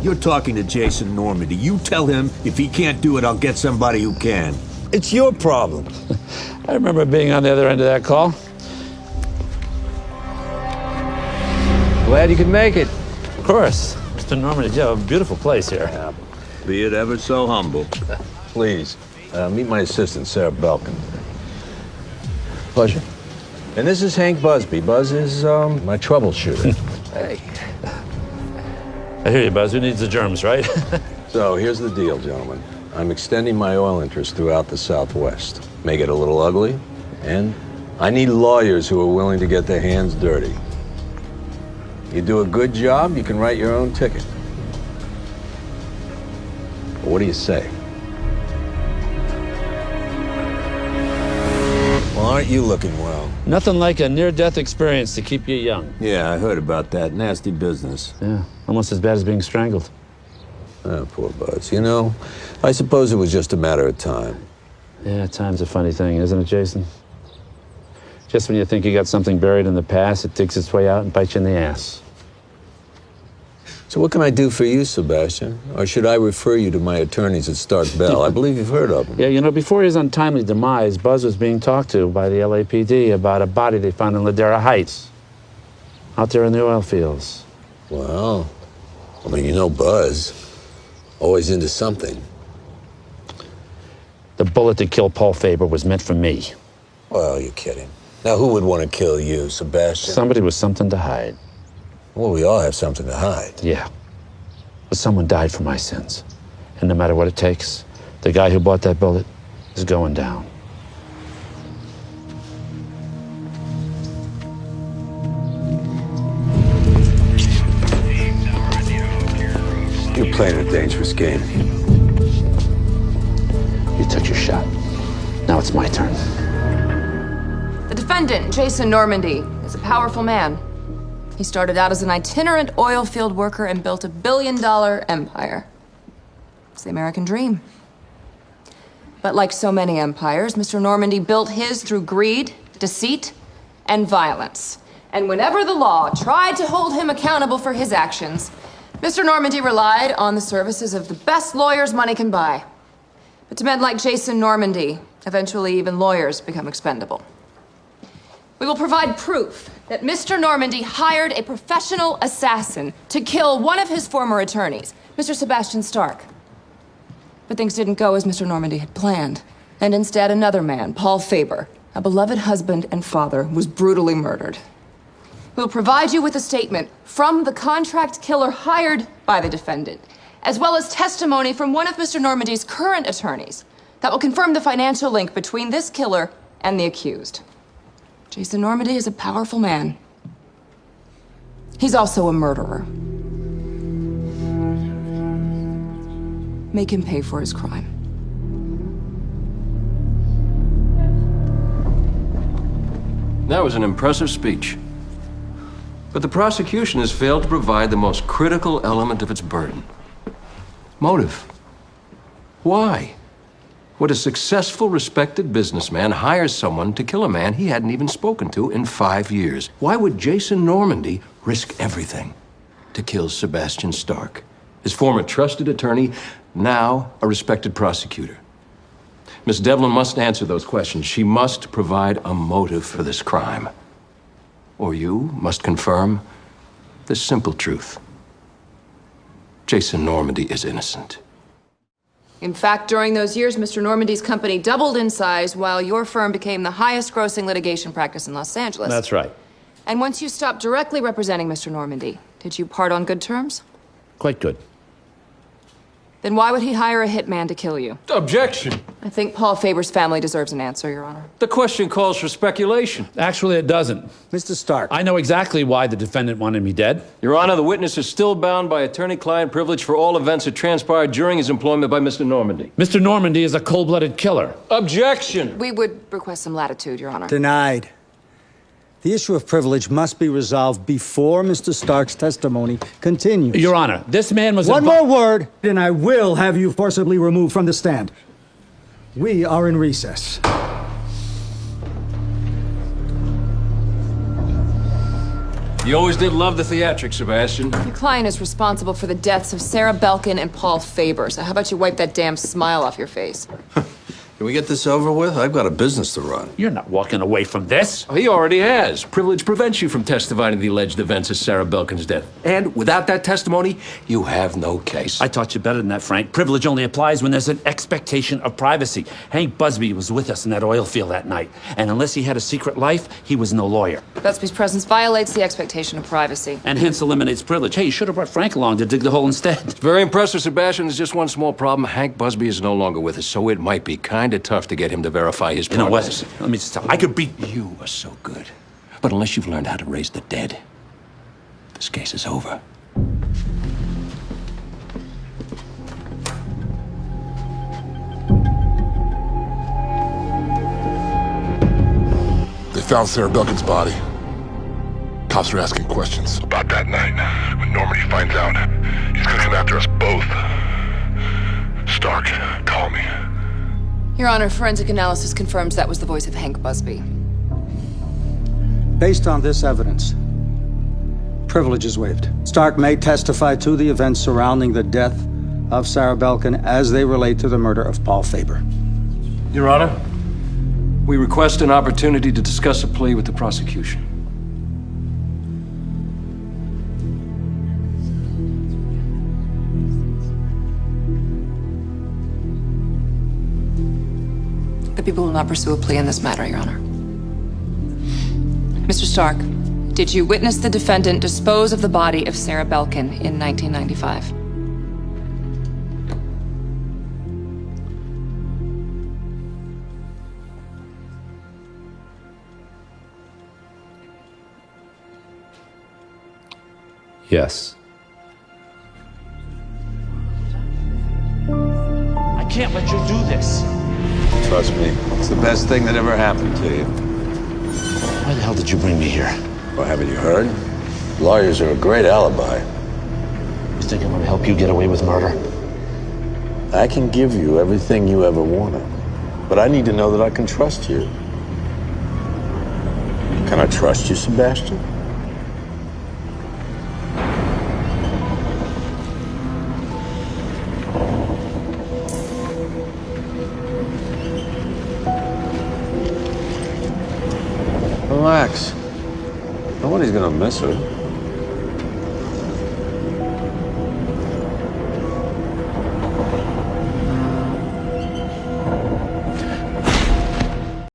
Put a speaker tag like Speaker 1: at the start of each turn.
Speaker 1: You're talking to Jason Normandy. You tell him if he can't do it, I'll get somebody who can. It's your problem.
Speaker 2: I remember being on the other end of that call. Glad you could make it. Of course. Mr. Normandy, you have a beautiful place here.
Speaker 1: Yeah, be it ever so humble.
Speaker 3: Please, meet my assistant, Sarah Belkin.
Speaker 2: Pleasure.
Speaker 3: And this is Hank Busby. Buzz is my troubleshooter.
Speaker 2: Hey. I hear you, Buzz. Who needs the germs, right?
Speaker 3: So here's the deal, gentlemen. I'm extending my oil interests throughout the Southwest. Make it a little ugly, and I need lawyers who are willing to get their hands dirty. You do a good job, you can write your own ticket. What do you say? Well, aren't you looking well?
Speaker 2: Nothing like a near-death experience to keep you young.
Speaker 1: Yeah, I heard about that. Nasty business.
Speaker 2: Yeah, almost as bad as being strangled.
Speaker 3: Oh, poor Buzz. You know, I suppose it was just a matter of time.
Speaker 2: Yeah, time's a funny thing, isn't it, Jason? Just when you think you got something buried in the past, it digs its way out and bites you in the ass.
Speaker 3: So what can I do for you, Sebastian? Or should I refer you to my attorneys at Stark Bell? I believe you've heard of them.
Speaker 2: Yeah, you know, before his untimely demise, Buzz was being talked to by the LAPD about a body they found in Ladera Heights, out there in the oil fields.
Speaker 3: Well, I mean, you know Buzz. Always into something.
Speaker 2: The bullet that killed Paul Faber was meant for me.
Speaker 3: Well, you're kidding. Now, who would want to kill you, Sebastian?
Speaker 2: Somebody with something to hide.
Speaker 3: Well, we all have something to hide.
Speaker 2: Yeah. But someone died for my sins. And no matter what it takes, the guy who bought that bullet is going down.
Speaker 3: You're playing a dangerous game.
Speaker 2: You took your shot. Now it's my turn.
Speaker 4: The defendant, Jason Normandy, is a powerful man. He started out as an itinerant oil field worker and built a billion-dollar empire. It's the American dream. But like so many empires, Mr. Normandy built his through greed, deceit, and violence. And whenever the law tried to hold him accountable for his actions, Mr. Normandy relied on the services of the best lawyers money can buy. But to men like Jason Normandy, eventually even lawyers become expendable. We will provide proof that Mr. Normandy hired a professional assassin to kill one of his former attorneys, Mr. Sebastian Stark. But things didn't go as Mr. Normandy had planned. And instead, another man, Paul Faber, a beloved husband and father, was brutally murdered. We'll provide you with a statement from the contract killer hired by the defendant, as well as testimony from one of Mr. Normandy's current attorneys that will confirm the financial link between this killer and the accused. Jason Normandy is a powerful man. He's also a murderer. Make him pay for his crime.
Speaker 5: That was an impressive speech. But the prosecution has failed to provide the most critical element of its burden. Motive. Why? Would a successful, respected businessman hire someone to kill a man he hadn't even spoken to in 5 years? Why would Jason Normandy risk everything to kill Sebastian Stark, his former trusted attorney, now a respected prosecutor? Miss Devlin must answer those questions. She must provide a motive for this crime. Or you must confirm the simple truth. Jason Normandy is innocent.
Speaker 4: In fact, during those years, Mr. Normandy's company doubled in size while your firm became the highest-grossing litigation practice in Los Angeles.
Speaker 2: That's right.
Speaker 4: And once you stopped directly representing Mr. Normandy, did you part on good terms?
Speaker 2: Quite good.
Speaker 4: Then why would he hire a hitman to kill you?
Speaker 5: Objection!
Speaker 4: I think Paul Faber's family deserves an answer, Your Honor.
Speaker 5: The question calls for speculation.
Speaker 2: Actually, it doesn't.
Speaker 1: Mr. Stark.
Speaker 2: I know exactly why the defendant wanted me dead.
Speaker 5: Your Honor, the witness is still bound by attorney-client privilege for all events that transpired during his employment by Mr. Normandy.
Speaker 2: Mr. Normandy is a cold-blooded killer.
Speaker 5: Objection!
Speaker 4: We would request some latitude, Your Honor.
Speaker 6: Denied. The issue of privilege must be resolved before Mr. Stark's testimony continues.
Speaker 2: Your Honor, this man was
Speaker 6: One more word, and I will have you forcibly removed from the stand. We are in recess.
Speaker 5: You always did love the theatrics, Sebastian.
Speaker 4: Your client is responsible for the deaths of Sarah Belkin and Paul Faber, so how about you wipe that damn smile off your face?
Speaker 3: Can we get this over with? I've got a business to run.
Speaker 2: You're not walking away from this.
Speaker 5: He already has. Privilege prevents you from testifying to the alleged events of Sarah Belkin's death. And without that testimony, you have no case.
Speaker 2: I taught you better than that, Frank. Privilege only applies when there's an expectation of privacy. Hank Busby was with us in that oil field that night, and unless he had a secret life, he was no lawyer.
Speaker 4: Busby's presence violates the expectation of privacy.
Speaker 2: And hence eliminates privilege. Hey, you should have brought Frank along to dig the hole instead.
Speaker 5: Very impressive, Sebastian. There's just one small problem. Hank Busby is no longer with us, so it might be kind of tough to get him to verify his
Speaker 2: You know
Speaker 5: progress.
Speaker 2: what? Let me just tell you, I could beat...
Speaker 5: You are so good. But unless you've learned how to raise the dead, this case is over.
Speaker 7: They found Sarah Belkin's body. Cops are asking questions.
Speaker 8: About that night, when Normandy finds out, he's gonna come after us both. Stark, call me.
Speaker 4: Your Honor, forensic analysis confirms that was the voice of Hank Busby.
Speaker 6: Based on this evidence, privilege is waived. Stark may testify to the events surrounding the death of Sarah Belkin as they relate to the murder of Paul Faber.
Speaker 5: Your Honor, we request an opportunity to discuss a plea with the prosecution.
Speaker 4: The people will not pursue a plea in this matter, Your Honor. Mr. Stark, did you witness the defendant dispose of the body of Sarah Belkin in 1995?
Speaker 2: Yes. I can't let you do this.
Speaker 3: Trust me, it's the best thing that ever happened to you.
Speaker 2: Why the hell did you bring me here?
Speaker 3: Well, haven't you heard? Lawyers are a great alibi.
Speaker 2: You think I'm gonna help you get away with murder?
Speaker 3: I can give you everything you ever wanted, but I need to know that I can trust you. Can I trust you, Sebastian? Relax. Nobody's gonna miss her.